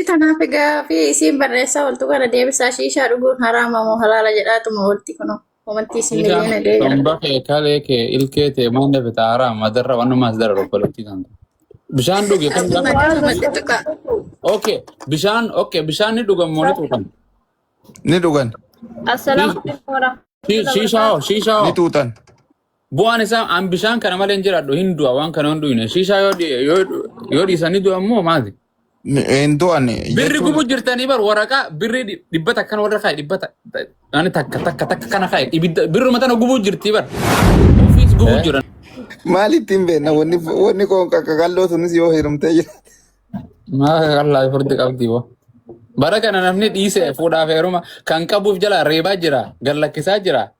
Tanaaf fi isiin barreessaa oltu kana deebisaa shiishaa dhuguun haraama moo halaala jedhaatuma walitti kunuun uummattii isin Isaan miliyoona deegara. somba kee kalee kee ilkee tee maanda fitaaraa madarra wanumaas darara kolatti kan. Bishaan dhuge kan Ati gaafa. magaa namatti tuqa. Bishaan ni dhugamoo ni tuutan. Ni dhugan. Assalamualaikum warahmatullahi Shiishaa Ni tuutan. bu'aan isaa an bishaan kana malee hin jiraadhu hin du'a waan kana hin du'ine shiishaa yoo dhiisanii du'a immoo maati? Hin du'an. Birri gubuu jirtanii bar waraqaa birri dhibbata akkan warra kaa'e dhibbata ani takka kana kaa'e birruma tana gubuu jirtii bar ofiis gubuu jiran. Maalitti hin beekna wanni kun kakalloo sunis yoo hirumtee jira. Maa kallaa furdi qabdi boo. Bara kana namni dhiise fuudhaaf heeruma kan qabuuf jala reebaa jira gallakkisaa jira.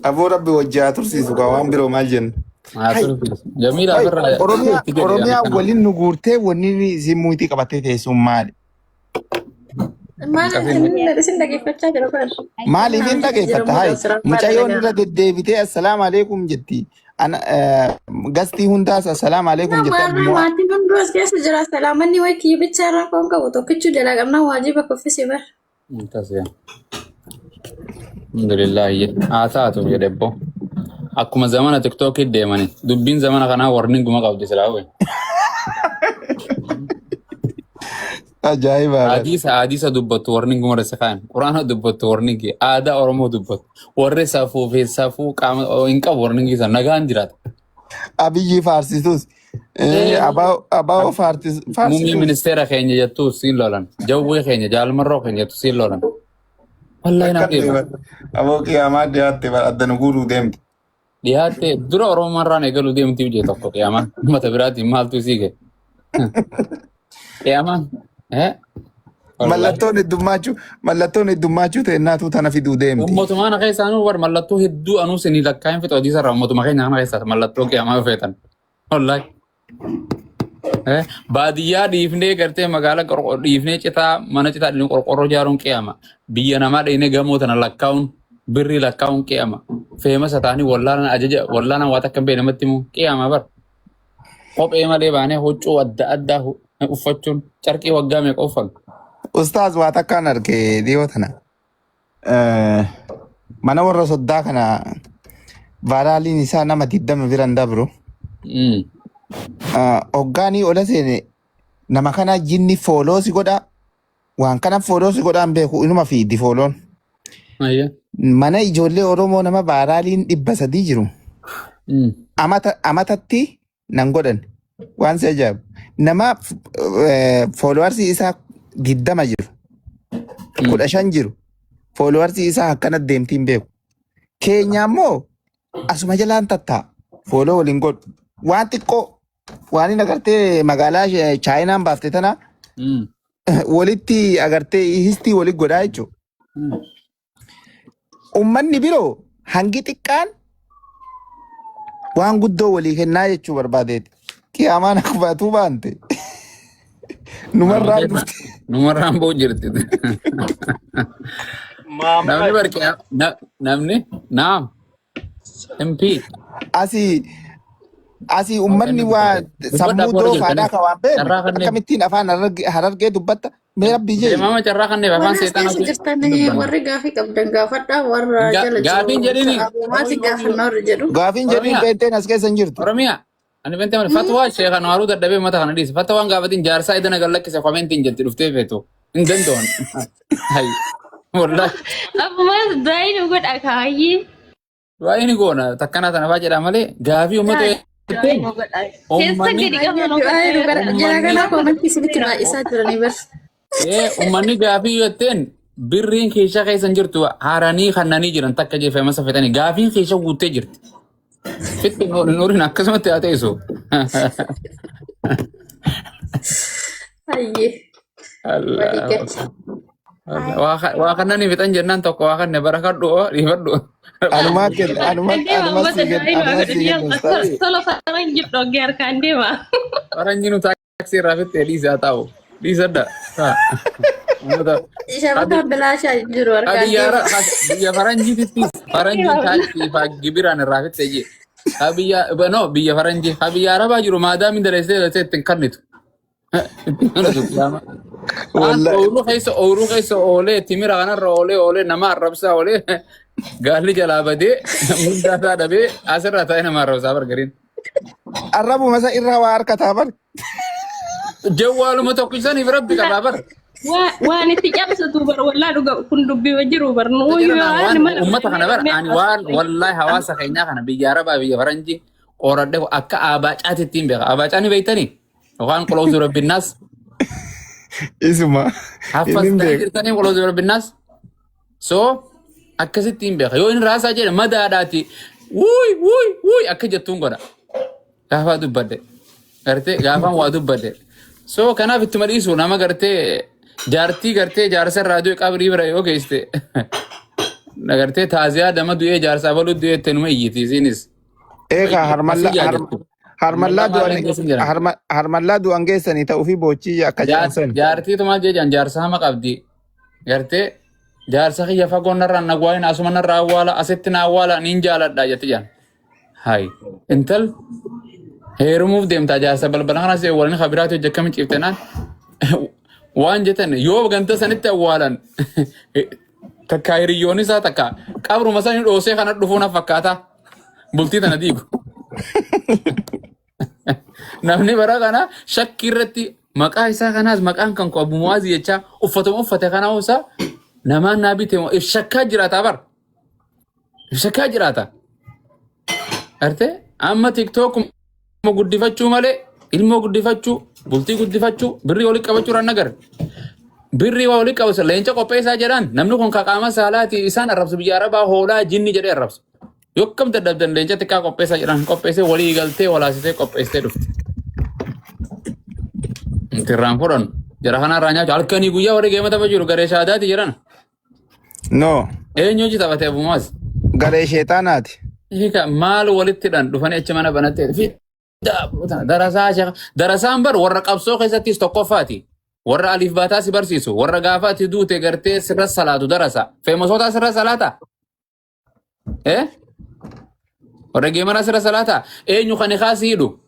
Aboo rabbi wajji haa tursiisu kaa waan biroo maal jennu. Jamiila afirraa. Oromiyaa waliin nu guurtee wanni isin muutii qabattee teessuun maali? Maal isin dhaggeeffachaa jiru kun? Maaliif hin dhageeffatta? Hayi mucayyoon irra deddeebitee assalaamu alaikum jetti. Gastii hundaas assalaamu alaikum jetti. Maatiin hunduu as keessa jira. Salaamanni wayi kiyya bichaa irraa koon qabu tokkichuu jala qabnaa waajiba koffisee bar. Alhamdulillah haa taatu jedhebbo. Akkuma zamana TikTokii deemani dubbiin zamana kanaa warning guma qabdi silaawe. Ajaa'iba. Hadiisa dubbattu warning guma rasa kaan quraana dubbattu warning aadaa oromoo dubbattu warri safuu fi safuu qaama hin qabu warning isa nagaan jiraata. Abiyyi faarsisus. Abaa faarsisus. Muummee ministeera keenya jettu siin lolan jawwee keenya jaalmarroo keenya jettu siin lolan. Wallahi naa deema. Aboo qiyaamaa dhiyaatte addana guuruu deemte. Dhiyaatte dura oromomarraan eegaluu deemtii biyya tokko qiyaamaan uummata biraatiin maaltu isii ga'e. Qiyaamaan mallattoon heddummaachuu ta'e naatu tana fiduu deemte. Uummatuma keessaanuu war mallattoo hedduu anuu sinii lakkaa'in fixoo hojii sarara uummatuma keenya kana keessaa mallattoo qiyaamaa feetan. Wallahi. Baadiyyaa dhiifnee gartee magaalaa dhiifnee citaa mana citaa dhiifnee qorqorroo ijaaruun qiyama. Biyya namaa dhiifnee gamoo tana lakkaa'uun birrii lakkaa'uun qiyama. Feemasa ta'anii wallaanan waa takka hin beekne namatti himu qiyama bar. Kophee malee baanee huccuu adda addaa uffachuun carqii waggaa meeqa uffan. Ustaaz waa takkaan arge dhiyoo tana. Mana warra soddaa kana vaaraaliin isaa nama 20 biran dabru. Hoggaanii ola seene nama kana jinni fooloosi godha waan kana fooloosi godhaan beeku inuma fiiddi fooloon. Mana ijoollee Oromoo nama vaaraaliin 300 jiru. Amatatti nan godhan waan si ajaa'ibu nama foolowarsi isaa 20 jiru 15 jiru foolowarsi isaa akkana deemtiin beeku. Keenya ammoo asuma jalaan tattaa fooloo waliin godhu waan xiqqoo waan hin agartee magaalaa chaayinaan baafte tana walitti agartee histii walitti godhaa jechuudha. Uummanni biroo hangi xiqqaan waan guddoo walii kennaa jechuu barbaadeeti. Qiyaamaan akubaatuu baante. Numarraan dhufte. Numarraan boo jirti. Namni barqee namni naam MP. Asii uummanni waa sammuu doofaadhaa kan waan beeku akkamittiin afaan harargee dubbatta mee rabbii jee. Mama carraa kan neef afaan seetaan Warra jirtan warri gaafii qabdan gaafadhaa warra jala jiru. Gaafiin jedhini. Maati gaafannaa warra jedhu. Gaafiin jedhiin beenteen as keessa hin jirtu. Oromiyaa. Ani beenteen fatwaa sheekha Naaruu dadhabee mata kana dhiise. Fatwaan gaafatiin jaarsaa idana gallakkise komentiin jetti dhuftee feetu. Hin dandoon. Wallahi. Ammas daa'ima godha kaayyee. Waa'ee ni goona takkana tana faa jedhaa malee gaafii uummata Uummanni gaafii jetteen birriin keeshaa keessan jirtu haaranii kannanii jiran takka jeefamasa fetanii gaafiin keeshaa guuttee jirti. Fitti nuuriin akkasumatti haa teessu. Waa kannanii fixan jennaan tokko waa kanne bara kadhu dhiifadhu. Anumaa si Solo faranjii dhogee harkaan deema. Faranjii nu taaksii irraa fittee dhiisaa taa'u. Dhiisadha. Shabataan bilaashaa jiru harkaan deema. Biyya faranjiitittis faranjiin taaksii faa gibiraan irraa fittee jee. Biyya faranjii biyya arabaa jiru maadaamii dareessee ittiin kannitu. Wallahi. Ooruu keessa oolee timira kanarra oolee nama arrabsaa oolee gaalli jalaa badee hundaa isaa dhabee asirra taa'ee nama arrabsaa bargariin. Arrabuma isa irraa waa harkataa bar. Jawwaaluma tokkichaniif rabbi qabaa bar. Waan itti cabsatu bar wallaa dhuga kun dubbii jiru bar Uummata kana bar ani waan wallaahi hawaasa keenyaa kana biyya Arabaa biyya Faranjii qoradhe akka abaacaati ittiin beeka. Abaacaa ni beektanii? Yookaan qoloosu rabbinnaas. Isuma. Haffastaa jirtanii qoloosu rabbinnaas. So akkasittiin beeka. Yoo inni raasaa jedhe madaadhaati. Wuuy akka jettuun godha. Gaafaa dubbadde. Gartee gaafaan waa dubbadde. So kanaaf ittuma dhiisu nama gartee jaartii gartee jaarsa raadiyoo qabrii bira yoo geesse. Gartee taaziyaa dama du'ee jaarsaa baluu du'ee itti numa iyyitiisiinis. Eegaa harmallaa du'an geessanii ta'uu fi boochii akka jaansan. Jaartiitu maal jedhan jaarsa hama qabdi. Gartee jaarsa kiyya fagoonnarraan nagwaa'in asumanarraa awwaala asitti na awwaala niin jaaladha jetti jaan. Hayi intal heerumuuf deemtaa jaarsa balbala kanas waliin kabiraatti hojjekkami ciiftenaan waan jetan yoo ganta sanitti awwaalan takka hiriyyoon isaa takka qabruma sanii dhoosee kana dhufuuna fakkaata bultii tana diigu. Namni bara kana shakkii irratti maqaa isaa kanaas maqaan kan Abu Muwaaz jechaa uffatuma uffate kana hoosa namaan naa bite shakkaa jiraata bar. Shakkaa jiraata. Arte amma TikTok guddifachuu malee ilmoo guddifachuu bultii guddifachuu birrii walii qabachuu ran nagar. Birrii walii qabu leenca qopheessaa jedhan namni kun qaama saalaati isaan arrabsu biyya Arabaa hoolaa jinni jedhee arrabsu. Yokkam dadhabdan leenca xiqqaa qopheessaa jedhan qopheessee walii galtee walaasitee qopheessitee dhufti. Tirraan fudhan jara kanarraa nyaatu halkanii guyyaa warri geema tapha jiru garee shaadaati jedhan. No. Eenyu hojii taphatee Abu Muwaaz? Garee sheexaanaati. Hiika maal walitti dhan dhufanii achi mana banattee fi darasaan bar warra qabsoo keessattis tokkoffaati. Warra aliif baataa si barsiisu warra gaafaati duute gartee sirra salaatu darasa. Feemosoota sirra salaata? Warra geemana sirra salaata? Eenyu kan ikaasi hidhu?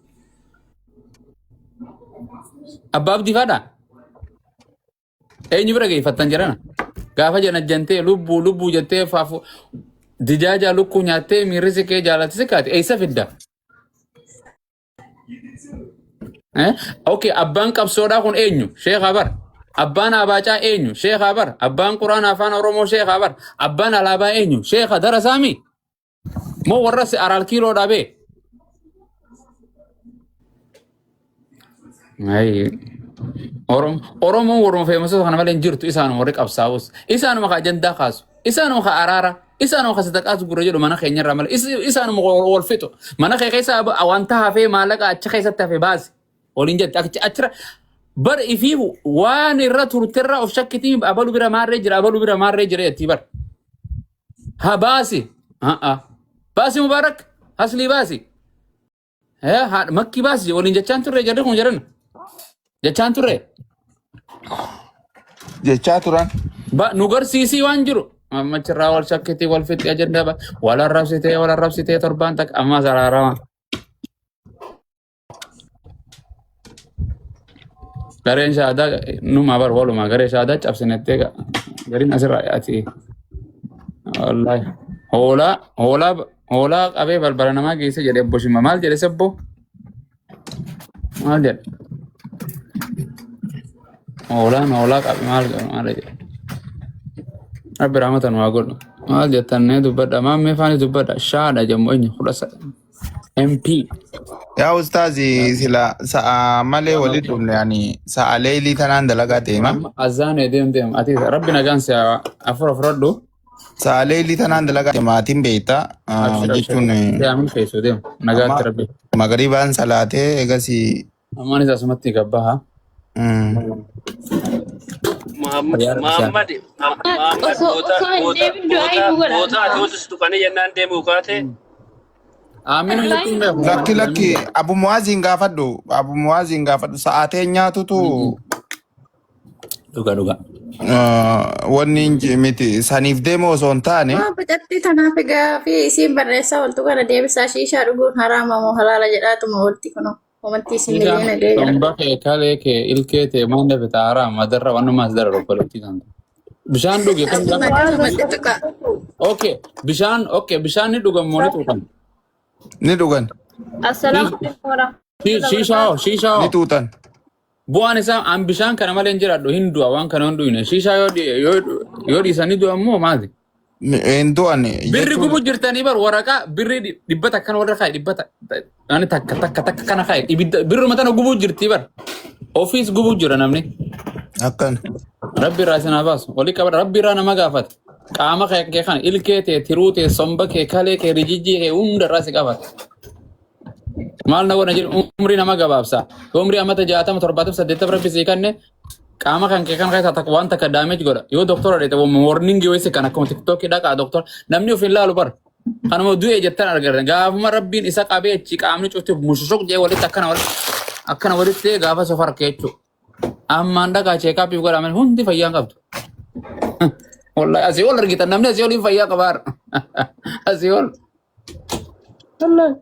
Abbaaf difaadha? Eenyu bira geeffattan jirana? Gaafa janajjantee lubbuu jettee faafu dijaaja lukkuu nyaattee miirrisi kee jaalatti si kaate eessa fidda? Okay, abbaan qabsoodhaa kun eenyu? Sheekh Abar. Abbaan abaacaa eenyu? Sheekh Abar. Abbaan Quraan afaan Oromoo Sheekh Abar. Abbaan alaabaa eenyu? Sheekh Darasaami. Moo warra si araal kiiloo dhabee? Oromoon warra feemasoo kana malee hin jirtu isaanuma warri qabsaa'us. Isaanuma ka ajandaa kaasu. Isaanuma ka araara. Isaanuma ka sadaqaatu gurra jedhu mana keenyarraa malee. Isaanuma wal fixu. Mana kee keessa wanta hafee maallaqa achi keessatti hafee baasi. Waliin jette achira bar ifii waan irra turterraa of shakkitii abalu bira maarree jira jetti bar. Ha baasi. Baasi Mubaarak. Haslii baasi. Makki baasi waliin jechaan turre jarri kun jedhan. Jechaan turre. Jechaa turan. Nu garsiisii waan jiru. Ammachirraa wal shakkitii wal fixi ajandaa wal arrabsitee torbaan takka amma saraarama. Gareen shaadaa numa bar walumaa garee shaadaa cabsinettee gariin asirraa yaati. Wallaahi hoolaa qabee balbala namaa geesse jedhe obbo Shimma maal jedhe sebbo? Maal jedhe? Hoolaa qabe maal jedhe? Rabbi rahmatan waa godhu. Maal jettannee dubbadha maammee faanii dubbadha shaadha jemmoo eenyu fudhasa MP. Yaa ustaazi sila sa'a malee walitti dhufne yani sa'a leelii tanaan dalagaa deema. Azaan deem ati rabbi nagaan si afradhu. Sa'a leelii tanaan dalagaa deema atiin beektaa jechuun. Yaamin feesuu deemu nagaatti rabbi. Magaribaan salaatee egasii. Ammaan isaa sumatti gabbaha. Muhammad goota ati dhufanii jennaan deemuu kaate. Amin lakki Abu Muwaaziin gaafadhu sa'aatii nyaatutu dhuga wanni miti saniif deemu osoo hin taane Bacatti tanaaf egaa fi isiin barreessaa oltu kana deebisaa shiishaa dhuguun haraama moo halaala jedhaatuma olti kuno Wamanti Shisha similiyana dee jira. somba ke kale ke ilke te manda betara madarra wanu masdara ro politi kan. Bishan duge kan Asuma dafa madde tuqa. okay bishan ni duga moni tu kan. Ni dhugan. Assalamualaikum warahmatullahi wabarakatuh. Shisha Ni tuutan. buan isa ambishan kana malen jira do hindu awan kana hundu ine shisha yo di sani do ammo mazi. Hin du'an. Birri gubu jirtani bar waraka birri dibbata kan warra khay dibbata ani takka kana khay ibidda birru matana gubu jirti bar office gubu jira namni Akkan. rabbi rasina bas wali kabar rabbi rana magafat qama khay ke kan ilke te tirute somba ke kale ke rijiji ke unda rasi gafat mal na wona jir umri nama gababsa umri amata jaatam torbatam sadeta rabbi sikanne qama kan ke kan kay tatak wanta ka damage goda yo doctor ade wo morning yo ise kana ko tiktok da ka doctor namni ufin lalu bar kana mo duye jettan argar gaafuma rabbin isa qabe chi qamni cutti mushuk je wali takana wali akkana wali te gaafa safar kechu amma anda ka check up goda men hundi fayyan qabdu wallahi asiol argitan namni asiol fayya qabar asiol wallahi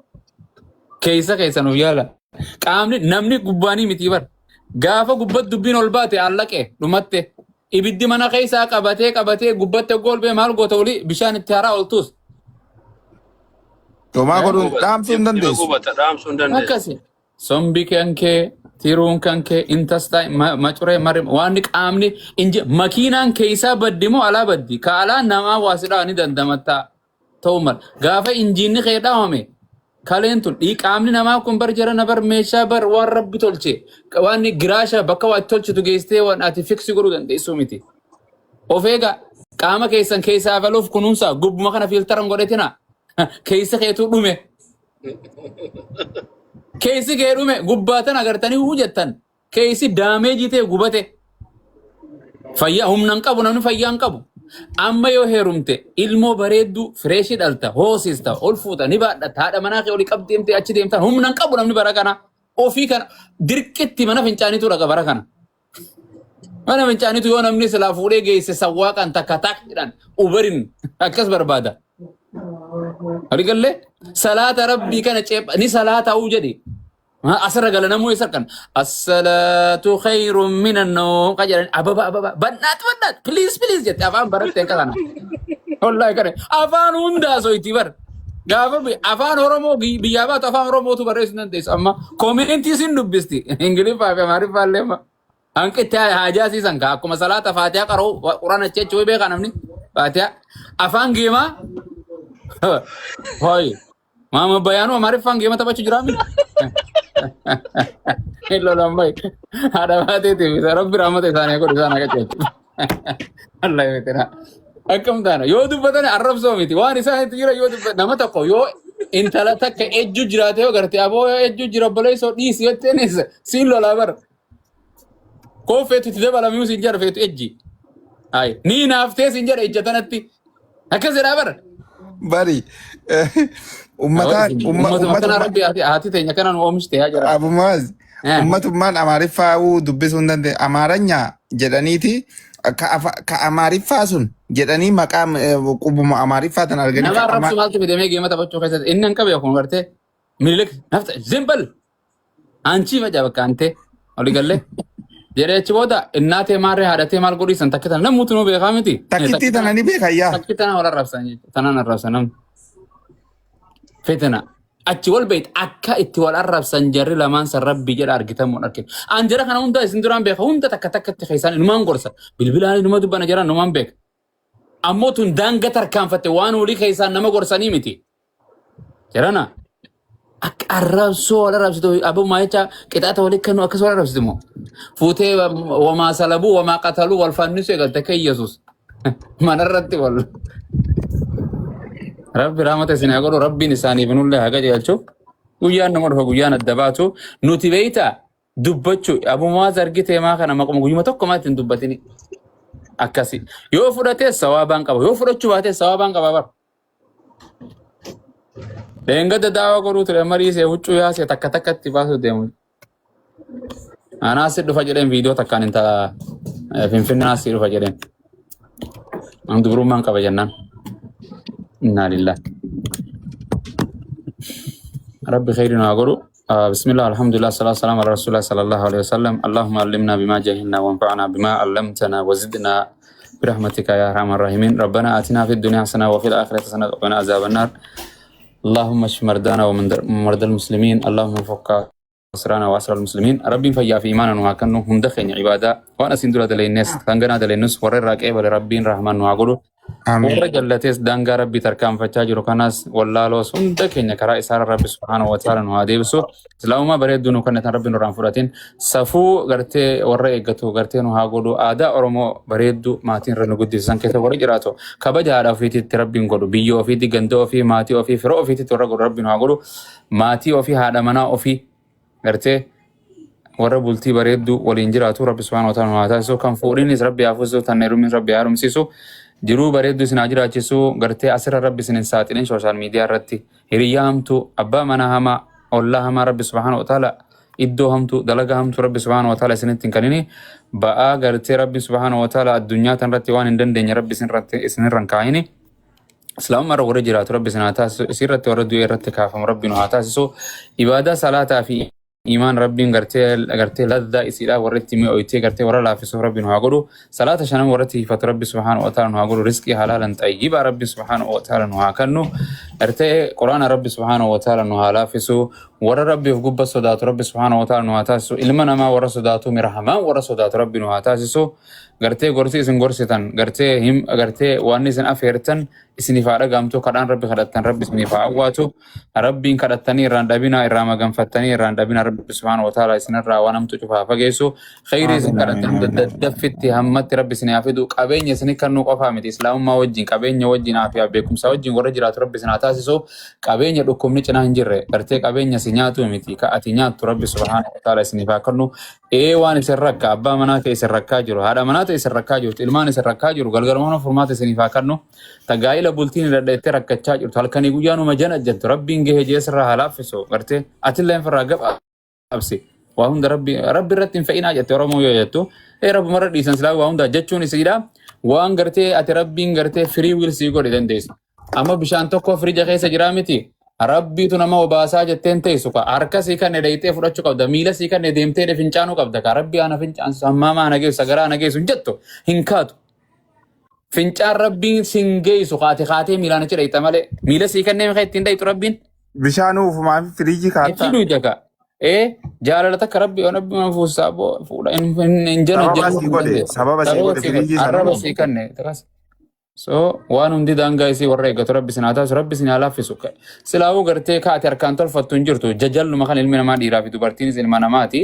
keessa nu yala qaamni namni gubbani miti bar gaafa gubbat dubbiin ol baate allaqe dhumatte ibiddi mana keessa qabatee gubbatte golbe maal goota wali bishaan itti haraa oltus Homaa godhuun dhaamsuu hin dandeessu. gubata dhaamsuu hin dandeessu. akkasi sombi kanke tiruun kanke intasta macure marim waan qaamni inje makiinaan keessa baddimo alaa baddi ka alaa namaa waasidhaa ni dandamatta ta'u mal gaafa injiinni keedhaawame kalentun qaamni namaa kun bar jara na bar meeshaa bar waan rabbi tolche waan giraasha bakka waa tolchitu geestee waan ati fiksi godhuu dandeessu miti ofeega qaama keessan keessaa baluuf kunuunsa gubbuma kana filtaran godhetina keessa keetu dhume keessi kee dhume gubbaatan agartanii hujjettan keessi daameejii ta'e gubate fayyaa humnan qabu namni fayyaan qabu amma yoo heerumte ilmoo bareeddu fireeshii dhalta hoosista ol fuuta ni baadhatta haadha manaa kee oli qabdeemte achi deemtan humnan qabu namni bara kana ofii kana dirqitti mana fincaanitu dhaqa bara kana mana fincaanitu yoo namni silaa fuudhee geesse sawwaaqan takka jedhan ubarin akkas barbaada arigalle salaata rabbii kana ceepha ni salaataa'uu jedhe asirra gala namuu isa kan as-salatu khayrun minan nawm qajalan ababa bannat please jette afaan baratte kana wallahi kare afaan hunda soiti bar gaafa afaan oromoo biyya baatu afaan oromootu barreessu dandeessu amma commenti sin dubbisti ingiliffa fi amaariffa lema hanqitti haajaa siisan ka akkuma salaata faatiha qaroo quraan acheechuu beeka namni faatiha afaan geemaa hoy mama bayanu amaariffaan geema taphachu jiraami hello lambai ada baateti rabbi rahmata isaanii godhu isaan akka jechu allah yeetera akkam taana yoo dubbatani arrabsoo miti waan isaanitti jira yoo dubbat nama tokko yoo intala takka ejju jiraate yoo garte aboo ejju jira baleessoo dhiisi yettenis siin lolaa bar koo feetu itti dabalamuu siin jedha feetu ejji ay nii naaftee siin jedha ejjatanatti akkas jedhaa bar Bari. Ummata rabbi haati teenya kanan oomishte yaa jira. Abumaaz. Ummatummaan Amaariffaa dubbisuu hin dandeenye. Amaaranya jedhaniiti ka Amaariffaa sun jedhanii maqaa qubuma Amaariffaa tan arganii. Nama arrabsu maaltu fidamee geema taphachuu keessatti inni hin qabe kun gartee mililik nafta zimbal anchi faja bakka ante oli galle jedhee achi booda innaatee maarree haadhatee maal godhiisan takkitan namuutu nu beekaa miti. Takkittii tana ni beekayyaa. Takkitana wal arrabsan jechuudha tanaan arrabsan namni. Fitna achi wal beeyt akka itti wal arrabsan jarri lamaan san rabbi jedha argitamuun arginu. An jara kana hunda isin duraan beeka hunda takkatti keessaan ilmaan gorsa bilbilaan ilma dubbana jaran numaan beeka. Ammoo tun daanga tarkaanfatte waan olii keessaan nama gorsanii miti. Jarana akka arrabsoo wal arrabsitu abummaa jecha qixaata walii kennu akkas wal arrabsitu immoo fuutee wamaa salabuu wamaa qataluu wal fannisu eegalte akka Iyyasuus manarratti wal. Rabbi rahmata isin haa godhu rabbiin isaaniif nullee haa qajeelchu guyyaan nama dhufa guyyaan adda baatu nuti beeyta dubbachuu abumaa zargitee maa kana maquma guyyuma tokko maatti hin dubbatini akkasi yoo fudhatee sawaabaan qaba yoo fudhachuu baatee sawaabaan qaba bar deengada daawa godhuu ture mariisee huccuu yaasee takkatti baasuu deemu anaasi dhufa jedheen viidiyoo takkaan inta finfinnee naasi dhufa jedheen an dubrummaan qaba jennaan inna lillahi rabbi khairin haa godhu بسم الله الحمد لله الصلاة والسلام على رسول الله صلى الله عليه وسلم. اللهم علمنا بما جهلنا وانفعنا بما علمتنا وزدنا برحمتك يا أرحم الراحمين. ربنا آتنا في الدنيا حسنة وفي الآخرة حسنة وقنا عذاب النار. اللهم اشف مرضانا ومرضى المسلمين. اللهم فك أسرانا وأسر المسلمين. ربي فيا في إيمانا وهكذا هم دخين عبادة وأنا سندرة للناس تنجنا للناس ورر راكئ ربي رحمن وعقله Amiin. warra jallatees daangaa rabbii tarkaanfachaa jiru kanaas wallaaloo hunda keenya karaa isaarra rabbi subhaanahu wa ta'ala nu haa deebisu. Islaamummaa bareedduu nu kannatan rabbi nurraan fudhatin safuu gartee warra eeggatu gartee nu haa godhu aadaa Oromoo bareedduu maatiin irra nu guddisiisan keessa warra jiraatu kabaja haadha ofiititti rabbiin godhu biyya ofiitti ganda ofii maatii ofii fira ofiititti warra godhu rabbi nu haa godhu maatii ofii haadha manaa ofii gartee warra bultii bareedduu waliin jiraatu rabbi subhaanahu wa ta'ala nu haa taasisu kan fuudhinis rabbi haa fuusisu tan heerumis rabbi haa heerumsiisu. Jiruu bareedduu isin haa jiraachisu gartee asirra rabbi isin hin saaxilin sooshaal miidiyaa irratti hiriyaa hamtuu abbaa manaa hamaa ollaa hamaa rabbi subhaanahu wa ta'ala iddoo hamtuu dalagaa hamtuu rabbi subhaanahu wa ta'ala isinitti hin kanini ba'aa gartee rabbi subhaanahu wa ta'ala addunyaa tan irratti waan hin dandeenye rabbi isinirra hin kaayini. Islaamummaa irra warra jiraatu rabbi isin haa taasisu isirratti warra du'e irratti kaafamu rabbi nu haa taasisu ibaadaa salaataa fi iman rabbiin gartee laddaa isiidhaa warratti mi'ooytee gartee warra laaffisuuf rabbi nu haa godhu salaata shanan warratti hifatu rabbi subhaanahu wa ta'ala nu haa godhu rizqii halaalan xayyiba rabbi subhaanahu wa ta'ala nu haa kennu gartee quraana rabbi subhaanahu wa ta'ala nu haa laaffisu warra rabbiif gubba sodaatu rabbi subhaanahu wa ta'ala nu haa taasisu ilma namaa warra sodaatu mirahamaan warra sodaatu rabbi nu haa taasisu gartee gorsi isin gorsitan gartee waan isin afeertan isiniif haa dhagaamtu kadhaan rabbi kadhattan rabbi isiniif haa awwaatu rabbiin kadhattanii irraan dhabinaa irraa maganfattanii irraan dhabinaa rabbi subhaanahu wa ta'ala isinirraa waan hamtu cufaa fageessu khayrii isin kadhattan daddaffitti hammatti rabbi isin haa fidu qabeenya isinii kannuu qofaa miti islaamummaa wajjin qabeenya wajjin aafiyaa beekumsaa wajjin warra jiraatu rabbi isin haa taasisu qabeenya dhukkubni cinaa hin jirre gartee qabeenya si nyaatu miti ka ati nyaattu rabbi subhaanahu wa ta'ala isiniif haa kennu waan isin rakka abbaa manaa kee isin rakkaa jiru haadha manaa ta'e isin rakkaa jirtu ilmaan isin rakkaa jiru galgalmoon furmaata isiniif haa kennu tagaayila bultiin dadhattee rakkachaa jirtu halkanii guyyaanuma jana jettu rabbiin gahee jeesirraa haa laaffisu gartee atillee firraa gaba absi waa hunda rabbi irratti hin fe'inaa jette Oromoo yoo jettu rabbi marra dhiisan silaa waa hunda jechuun isiidha waan gartee ati rabbiin gartee firii wiilsii godhe dandeessa amma bishaan tokko firija keessa jiraa miti rabbiitu nama obaasaa jetteen teessu ka harka sii kanne dhayitee fudhachuu qabda miila sii kanne deemtee fincaanuu qabda ka rabbi ana fincaan sammaama ana geessu sagaraa ana geessu jettu hin kaatu fincaan rabbiin sin geessu kaatee miilaan achi dhayita malee miila sii kannee meeqa ittiin dhayitu rabbiin Bishaan uumamaa fi firiijii itti kaattaa. dhuyita ka jaalala takka rabbi fuusaa fuudha hin Sababa sii godhe firiijii sana. arraba sii kanne so waan hundi daangaa isii warra eeggatu rabbi sin haa taasisu rabbi sin haa laaffisu silaawuu gartee kaati harkaan tolfattu hin jirtu jajalluma kan ilmi namaa dhiiraa fi dubartiinis ilma namaati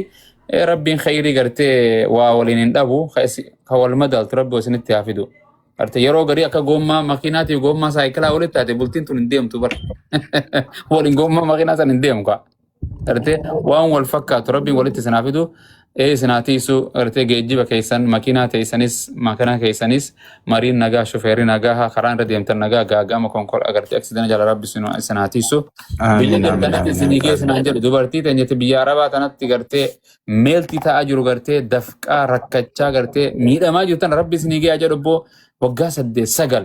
rabbiin khayrii gartee waa waliin hin dhabu ka wal madaaltu rabbi wasinitti haa fidu gartee yeroo garii akka goommaa makiinaatiif goommaa saayikilaa walitti taate bultiin tun hin deemtu bar waliin goommaa makiinaa san hin deemu gartee waan wal fakkaatu rabbiin walitti sin haa fidu sinaatiisu gartee geejjiba keessan makiinaa teessanis makiinaa keessanis mariin nagaa shufeerii nagaa karaa irra deemtan nagaa gaagama konkolaataa agartee aksidana jala rabbi sinaatiisu biyya gargaarti isinii geessinaan jedhu dubartii teenyatti biyya arabaa tanatti gartee meeltii ta'aa jiru gartee dafqaa rakkachaa gartee miidhamaa jirtan rabbi isinii geeyaa jedhu boo waggaa 8-9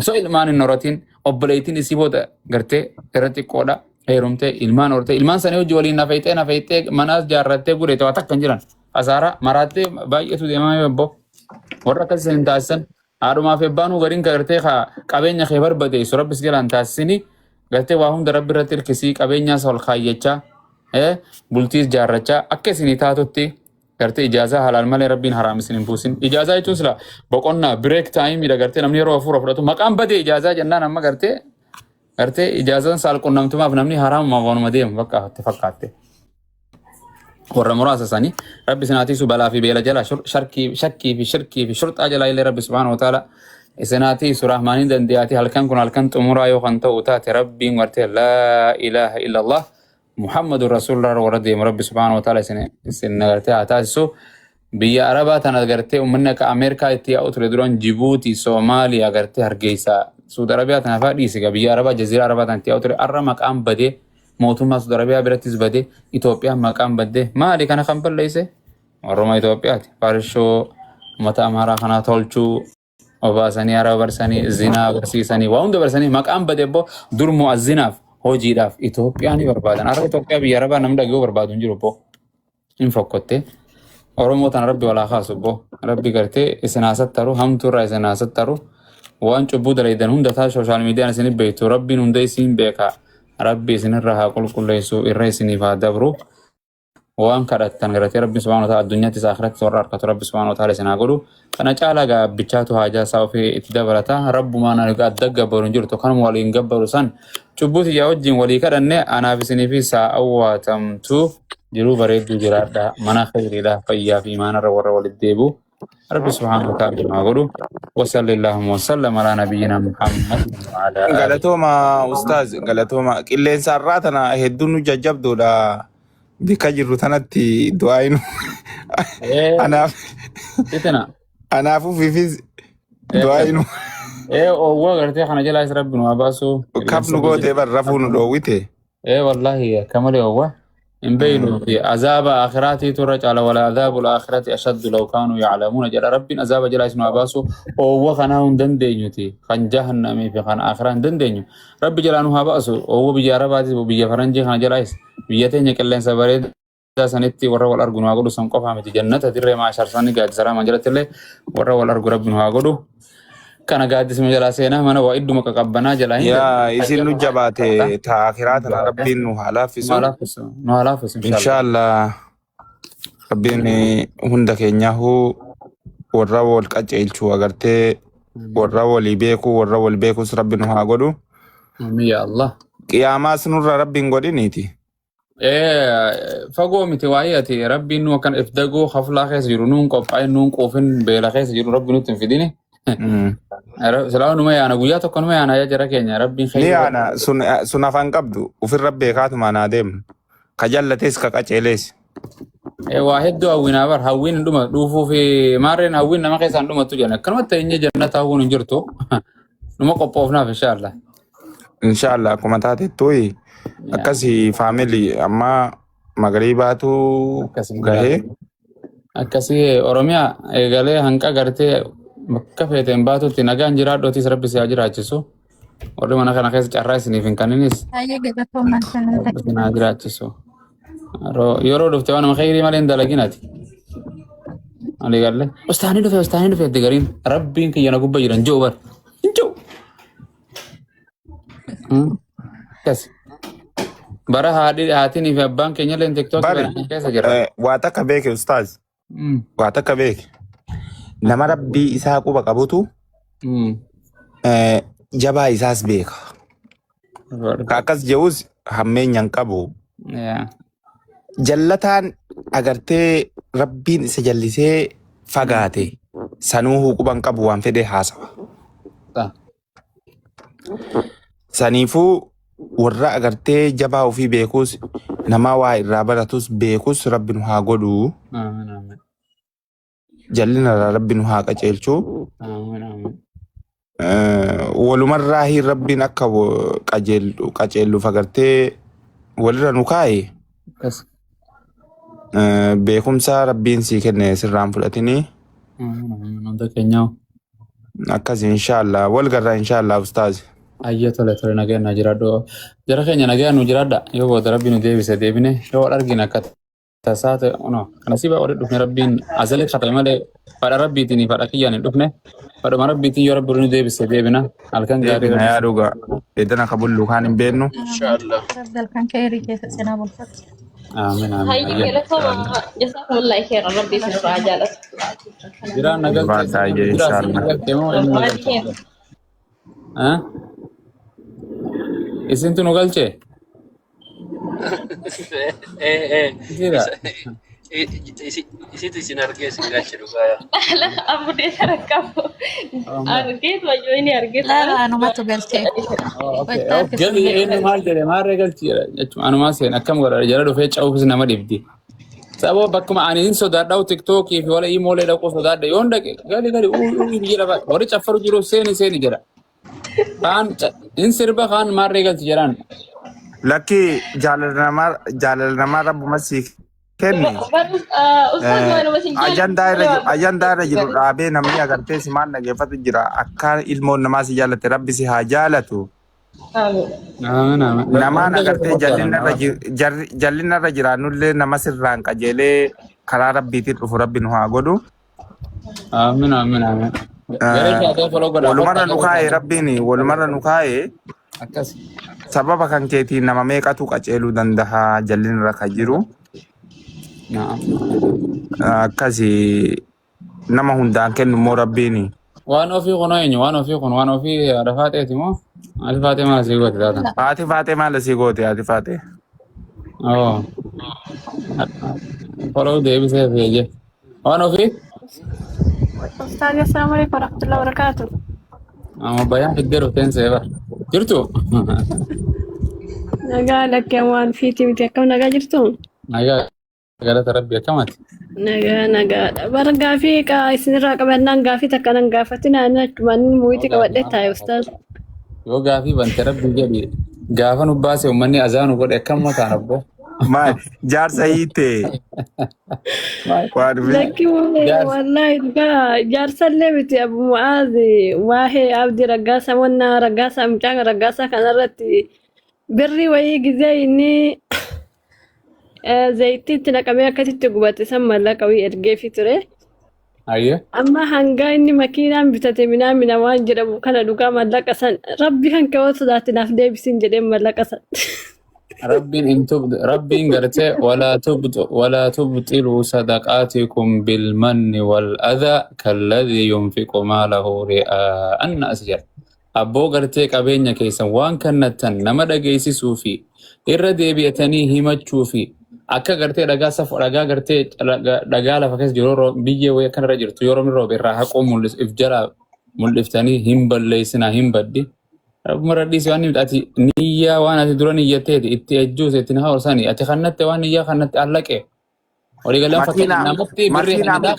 osoo ilmaan hin horatiin obboleettiin isii booda gartee irratti qoodha heerumtee ilmaan hortee ilmaan sanii hojii waliin nafeexee manaas jaarrattee gureete waa takkan jiran asaara maraattee baay'eetu deemaa yobbo warra akkas hin taasisan haadhumaaf ebbaanuu gariin gartee qabeenya kee barbadeessu rabbis jalaan taasisini gartee waa hunda rabbi irratti hirkisii qabeenyaas ol kaayyachaa bultiis jaarrachaa akka isinii taatutti gartee ijaazaa halaal malee rabbiin haraam isin hin buusin ijaazaa jechuun sila boqonnaa bireek taayimiidha gartee namni yeroo hafuura fudhatu maqaan badee ijaazaa jennaan amma gartee ijaazaan saal qunnamtumaaf namni haraamuma waanuma deemu bakka itti fakkaatte warra muraasa sanii rabbi sinaatiisu balaa fi beela jala shakkii fi shirkii fi shurxaa jala illee rabbi subhaanahu wa ta'ala isinaatiisu rahmaaniin dandeeyaatii halkan kun halkan xumuraa yoo kan ta'u taate rabbiin gartee laa ilaaha illallah muhammadun rasuulullah warra deemu rabbi subhaanahu wa ta'ala isin gartee haa taasisu biyya arabaa tana gartee uummanni akka ameerikaa itti yaa'u ture duraan jibuutii soomaaliyaa gartee hargeysaa Saudi Arabiyaa tana fa'aa dhiisiga biyya arabaa jaziira arabaa tanatti yaa'u ture arra maqaan badee mootummaa Saudi Arabiyaa birattis badee Itoophiyaan maqaan baddee maali kana kan balleesse warruma Itoophiyaati farshoo uummata amaaraa kanaa tolchuu obaasanii araba barsanii zinaa agarsiisanii waa hunda barsanii maqaan badee boo dur mu'azzinaaf hojiidhaaf Itoophiyaa ni barbaadan. Har'a Itoophiyaa biyya Arabaa namni dhaga'uu barbaadu hin jiru boo. Hin fokkotte. Oromoo tana rabbi walaa kaasu boo. Rabbi gartee isin haasattaru hamtuu irraa isin haasattaru waan cubbuu dalaydan hunda taa sooshaal miidiyaan isin beektu rabbiin hunda isin beeka. Rabbi isinirra haa qulqulleessu irra isiniif haa dabru. Waan kadhattan gartee rabbi subhaanahu wa ta'ala addunyaatti isa akhiratti warra harkatu rabbi subhaanahu wa ta'ala isin haa godhu. Kana caalaa gaabbichaatu haajaa isaa ofii itti dabalata. Rabbumaan adda gabbaru hin jirtu kanuma waliin gabbaru san cubbuu tiyyaa wajjin walii kadhanne anaaf isiniif isaa awwaatamtu jiruu bareedduu jiraadha mana khayriidha fayyaa fi imaanarra warra walitti deebi'u. رب سبحانه وتعالى ما قولوا وصلى اللهم وسلم على نبينا محمد وعلى آله. Galatooma ustaaz galatooma qilleensa irraatana hedduun jajjabduu dha bika jirru tanatti du'aayinu anaaf Titana. anaafu fifis du'aayinu أول قرتي خنا جلاس ربنا واباسو. kabnu goote barrafuu nu dhoowwite والله كمل هو إن بينوا في عذاب آخراتي ترج على ولا عذاب الآخرة أشد لو كانوا يعلمون جل ربنا عذاب جلاس نواباسو أو خناهم دندينيوتي خن جهنم في خن آخران دندينيو رب جلانو هاباسو أو بيجارباتي وبيجفرنجي خن جلاس بيجتين يكلن سبريد سنتي ورا والأرجو ناقولو سنقف عم تجنة تدري ما عشر سنة قاعد سلام أجرت له ورا والأرجو ربنا ناقولو كان قاعد اسمه جلاسينا من وعد مكقبنا جلاهين yaa isin nu jabaate taa akiraatana rabbiin nu haa laaffisu نهالافس إن شاء الله. inshallah rabbiin hunda keenyahu warra wal qaceelchu agartee warra walii beeku warra wal beekus rabbi nu haa godhu آمين يا الله. qiyaamaas nurra rabbiin godhiniiti فقو متواياتي ربي إنه كان إفدقو خفلا خيس يرونون قبعين نون قوفين بلا خيس يرون ربي نوتن في ديني سلام نما يانا قوياتو كن ما يانا يا جراكين ربي ni خير ana sun afaan qabdu ufirra beekaatuma naa deemnu ka jallatees ka qaceelees واحد دو هوين أبر هوين دوما دوفو في مارين هوين نما خيسان دوما تجانا كلمة تيني جنة هون نجرتو نما قبوفنا في إن شاء الله. inshallah akkuma taatettuyi akkasii faamilii amma magariibaatu gahee akkasii Oromiyaa eegalee hanqa gartee bakka feeteen baatutti nagaan jiraadhootis rabbi si haa jiraachisu. Warri mana kana keessa carraa isiniif hin kenninis Baay'ee galatoomaa sanarra. rabbi isin haa jiraachisu. Yeroo dhufte waan nama khayrii malee hin dalaginaati. Ani galle ustaanii dhufe itti gariin rabbiin kiyya na gubba jiran ji'u bar hin ji'u. Akkas bara haatinii fi abbaan keenya illee tiktookii bari bara keessa jira. waa takka beeke ustaaz waa takka beeke nama rabbii isaa quba qabutu jabaa isaas beeka ka akkas je'us hammeenyan qabu jallataan agartee rabbiin isa jallisee fagaate sanuu quban qabu waan fedhe haasawa saniifuu warra agartee jabaa ofii beekus nama waa irraa baratus beekus rabbi nu haa godhu jallinarraa rabbi nu haa qaceelchu walumarraahi rabbiin akka qaceelluuf agartee walirra nu kaa'e beekumsa rabbiin sii kenne sirraan fudhatini akkas inshallah wal garraa inshallah ustaaz Ayya tole nagaa na jiraadhu. Jara keenya nagaa nu jiraadha. Yoo booda rabbi nu deebise deebine yoo wal argina akka tasaate kana si wal dhufne rabbiin azali khatame malee fadha rabbiitiin fadha kiyyaan hin dhufne fadhuma rabbiitiin yoo rabbi nu deebise deebina halkan gaarii na yaa dhuga edana kabullu kan hin beennu inshallah. Rabbi kan khayrii keessa sinaa bulfatu. amiin هاي amiin. galatoomaa جزاكم الله خيرا ربي يسر عجالك. Jiraan nagaa Baay'ee inshallah. Isintu nu galchee? Jira. Isitu isin argee isin galche dhugaa. لا أبو دي تركبوا أرجيت وجويني أرجيت Laala anumatu galchee. Gali eenyu maal jedhe maarree galchiira jechuun anumaa seen akkam godha jala dhufee cawufis nama dhibdi. Sababa bakkuma ani hin sodaadhaa'u tiktookii fi wala imoolee dhaquu sodaadha yoon dhaqe gali biyya lafa warri caffaru jiru seeni jedha. Kaan hin sirba kaan maarree galchi jedhaan. Lakki jaalala namaa rabbuma siif kenni أستاذ ما أنا بس ajandaa irra jiru dhaabee namni agartee si maal dhageeffatu jira akka ilmoon namaa si jaallate rabbi si haa jaalatu Amiin. Amin amin. Namaan Hunda agartee keessatti jallinna irra jiraannullee nama sirraan qajeelee karaa rabbiitiin dhufu rabbi nu haa godhu. amin amin amin. Garee shaatee foloo godhaa. Walumarra nu kaa'e rabbiin walumarra nu kaa'e Akkas. sababa kan keetiin nama meeqatu qaceeluu danda'a jallinna irra kan jiru. Naam. Akkasii nama hundaan kennu immoo rabbiin. Waan ofii kun eenyu? Waan ofii kun waan ofii haadha faateeti moo? Haati faatee maal asii goote taatan? Haati faatee maal asii goote haati faatee? Oo. Foloo deebisee feeje. Waan ofii? Ustaz, assalamualaikum warahmatullahi wabarakatuh. Amma baay'een fiddee dhufteen seefa. Jirtu? Nagaa lakkeen waan fiitii miti akkam nagaa jirtu? Nagaa galata rabbi akkamitti? Nagaadha. Bara gaafii isinirraa qabannaan gaafii takka nan gaafatina achumaan muyitii qabadhee taa'e ustaz. Yoo gaafii bante rabbi jedhi gaafa nu baase uummanni azaanu godhe akkam mataan abbo. Maal jaarsa hiitee? Waan dhufe? Lakki wallahi dhugaa jaarsallee miti Abu Mu'aaz waahee abdii raggaasa wannaa raggaasa mucaan raggaasa kanarratti birrii wayii gizee inni zayitiitti naqamee akkasitti gubate san mallaqa wayii ergeefi ture. Ayyee. Amma hanga inni makiinaan bitate mina waan jedhamu kana dhugaa mallaqa san rabbi kan ka'oo sodaatinaaf deebisin jedhee mallaqa san. Rabbiin gartee walaa tubxiluu sadaqaatikum bilmanni wal adhaa kalladhii yunfiqu maalahu ri'aa annaas jedha. Abboo gartee qabeenya keessan waan kannattan nama dhageessisuu fi irra deebi'atanii himachuu fi akka gartee dhagaa gartee dhagaa lafa keessa jiru biyyee wayii kanarra jirtu yeroo mirroobe irraa haquu if jala mul'iftanii hin balleessinaa hin baddi. Rabbuma radhiisi waan himta ati niyyaa waan ati dura niyyatteeti itti ejjuuse itti nahaa orsanii ati kannatte waan niyyaa kannatti allaqe. Walii galaan fakkeenya namatti birrii hannidhaa.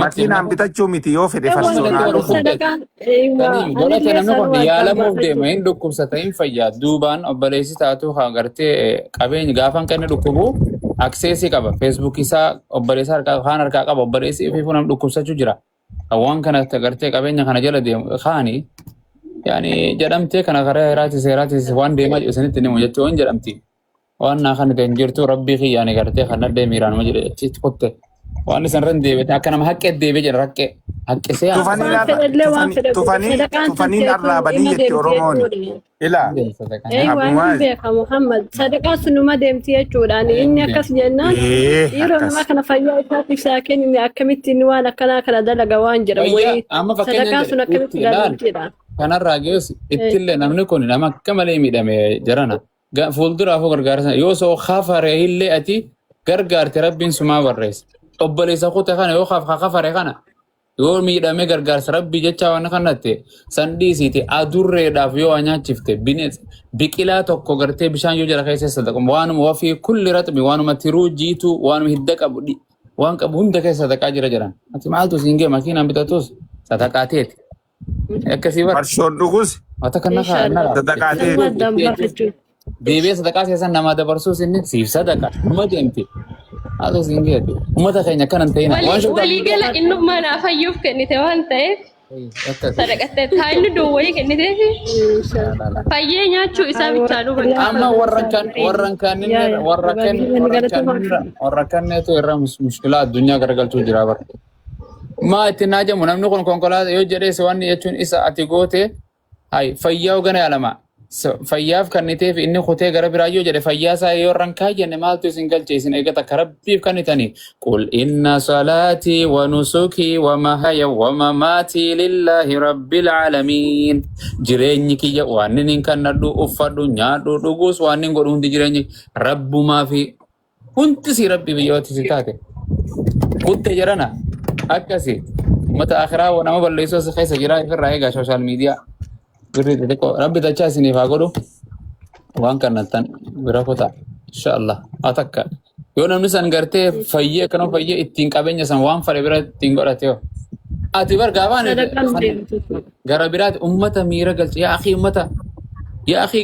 Makiinaan bitachuu miti yoo fedhe farsoonaa dhufu. Godhate namni kun yaalamuuf deema hin dhukkubsata hin fayyaa duubaan obboleessi taatu gartee qabeenya gaafan kan inni dhukkubu akseesii qaba feesbuuk isaa obboleessa harkaa qaba obboleessi ifiifuu nam dhukkubsachuu jira waan kana gartee qabeenya kana jala deemu kaanii yaani jedhamtee kana karaa heeraatis waan deemaa jiru sanitti nimu jechuun waan jedhamti waan naa kana ta'in jirtu rabbii kiyyaani gartee kan naddee miiraan ma jedhe achitti kutte waan isan ran deebite akka nama haqqee deebee jedha haqqisee tufaniin arraabanii jetti Oromoon. Ilaa. Waan beeka Muhammad sadaqaa sunuma deemti jechuudhaan inni akkas jennaan yeroo nama kana fayyaa isaatiif isaa kennu akkamitti inni waan akkanaa kana dalaga waan jedhamu wayii sadaqaa sun akkamitti dalaga. Kanarraa geessu ittillee namni kun nama akka malee miidhame jarana fuulduraafuu gargaarsa yoo soo kafare illee ati gargaarte rabbiin sumaa barreessa. Obboleessa kute kana yoo kafare kana yoo miidhame gargaarsa rabbii jecha waan kanatti san dhiisiiti adurreedhaaf yoo nyaachifte biqilaa tokko gartee bishaan yoo jala keessa sadaqamu waanuma wafii kulli ratmi waanuma tiruu jiitu waanuma hidda qabu waan qabu hunda keessa sadaqaa jira jedhan ati maaltu siinge makiinaan bitatus sadaqaateeti akkasii bara farshoon dhugus wata kana sadaqaateeti deebee sadaqaa keessan nama dabarsuus inni siif sadaqa numa deemti haala siingeeti ummata keenya akkanan ta'ina waliigala innummaa naaf hayyuuf kennite waan ta'eef sadaqattee taa'inni duwwayii kenniteefi fayyee nyaachuu isaa bichaadhu amma warra kanneetu irra mushkilaa addunyaa garagalchuu jira bara maa itti naajamu namni kun konkolaataa yoo jedhees waan jechuun isa ati goote fayyaa hogana yaalama fayyaaf kanniteef inni kutee gara biraa yoo jedhe fayyaa isaa yoo rankaa jenne maaltu isin galche isin eegata akka rabbiif kannitanii qul inna salaatii wa nusukii wa mahaya wa mamaatii lillaahi rabbil aalamiin jireenyi kiyya waan inni kannadhu uffadhu nyaadhu dhuguus waan inni godhu hundi jireenyi rabbumaa fi hundi si rabbi biyyooti si taate kutte jirana akkasi ummata akhiraa nama balleessuu as keessa jira irraa eegaa sooshaal miidiyaa Rabbi dachaa isiniif haa godhu waan kannattan bira kutaa inshallah haa takka yoo namni san gartee fayyee akkanuma fayyee ittiin qabeenya san waan fare bira ittiin godhate yoo ati bar gaafaan gara biraati ummata miira galche yaa akhi ummata yaa akhi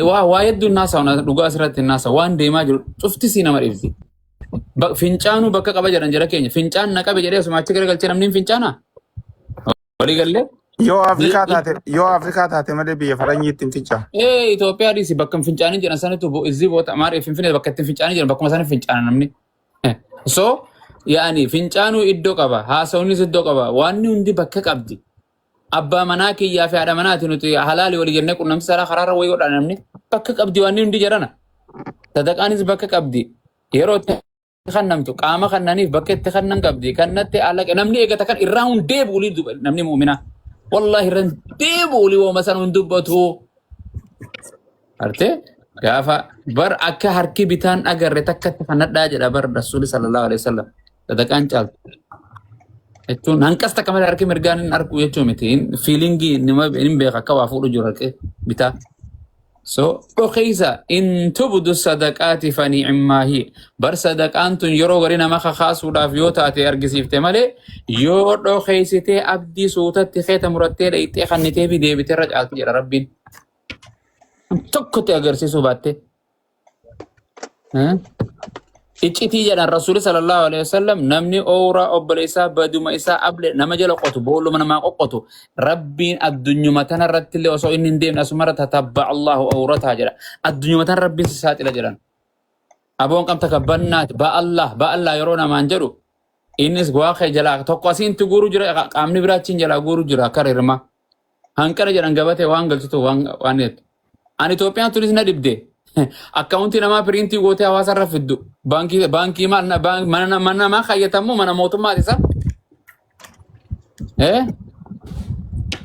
waa hedduu naasa dhugaa asirratti naasa waan deemaa jiru cufti si nama dhibsi fincaanuu bakka qaba jedhan jira keenya fincaan na qabe jedhee asuma achi gara galchee namni fincaana walii gallee Yoo Afrikaa taate malee biyya faranjiitti hin ficca. Itoophiyaa dhiisi bakka hin fincaanin jedhan sanitu izii boota maarii finfinnee bakka itti fincaanin jedhan bakkuma sanii fincaanan namni. So yaani fincaanuu iddoo qaba haasawunis iddoo qaba waanni hundi bakka qabdi. Abbaa manaa kiyyaa fi haadha manaati nuti halaali walii jennee qunnamti saraa karaarra wayii godhaan namni bakka qabdi waanni hundi jarana. Sadaqaanis bakka qabdi yeroo itti kannamtu qaama kannaniif bakka itti kannan qabdi kannatti alaaqe namni eegata kan irraa hundee buulii namni muumina. Wallahi irraa hundee buulii wooma sana hundubbatu. Arte gaafa bar akka harki bitaan agarre takkatti kannadhaa jedha bar Rasuuli sallallahu alaihi wasallam. Sadaqaan caaltu. Jechuun hanqas takka malee harki mirgaan hin argu jechuu miti. Fiilingii nima hin beeka akka waa fuudhu jiru harki bitaa. So dhokeysa in tubdu sadaqaati fani'imaahi. Bar sadaqaan tun yeroo gari nama kakaasuudhaaf yoo taate argisiifte malee yoo dhokeysitee abdii suutatti keeta murattee dhayixee kannitee fi deebitee irra caalti jedha Rabbiin. Tokkotti agarsiisuu baatte. Iccitii jedhan Rasuuli sallallahu alaihi wasallam namni ooraa obboleessaa baduma isaa able nama jala qotu boolluma namaa qoqqotu Rabbiin addunyuma tana irratti illee osoo inni hin deemne asuma irra tatabba'a Allahu awrataa jedha. Addunyuma tana Rabbiin si saaxila jedhan. Aboon qabta kabbannaati ba'allah yeroo namaan jedhu innis waaqee jalaa tokko asiinti guuru jira qaamni biraachiin jalaa guuru jira akka rirma. Hanqara jedhan gabatee waan galchitu waan jettu. Ani Itoophiyaan tunis na dhibde. Akkaawuntii namaa piriintii gootee hawaasa irra fiddu. Baankii mana namaa kayyatamu mana mootummaati isa.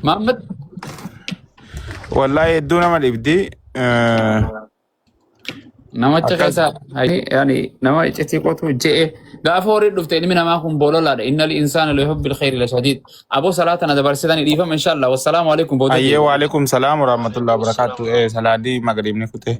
Maammed. Wallahi hedduu nama dhibdi. Namacha keessa yaani nama iccitii qotu je'e gaafa horii dhufte ilmi namaa kun boololaadha. Innal insaana liyuhibbil khayri lashadiid. Aboo salaatana dabarsitanii dhiifama inshallah. Wassalaamu alaikum. Ayyee wa alaikum salaam wa rahmatullahi wa barakatuh. Salaadii magribni kutee.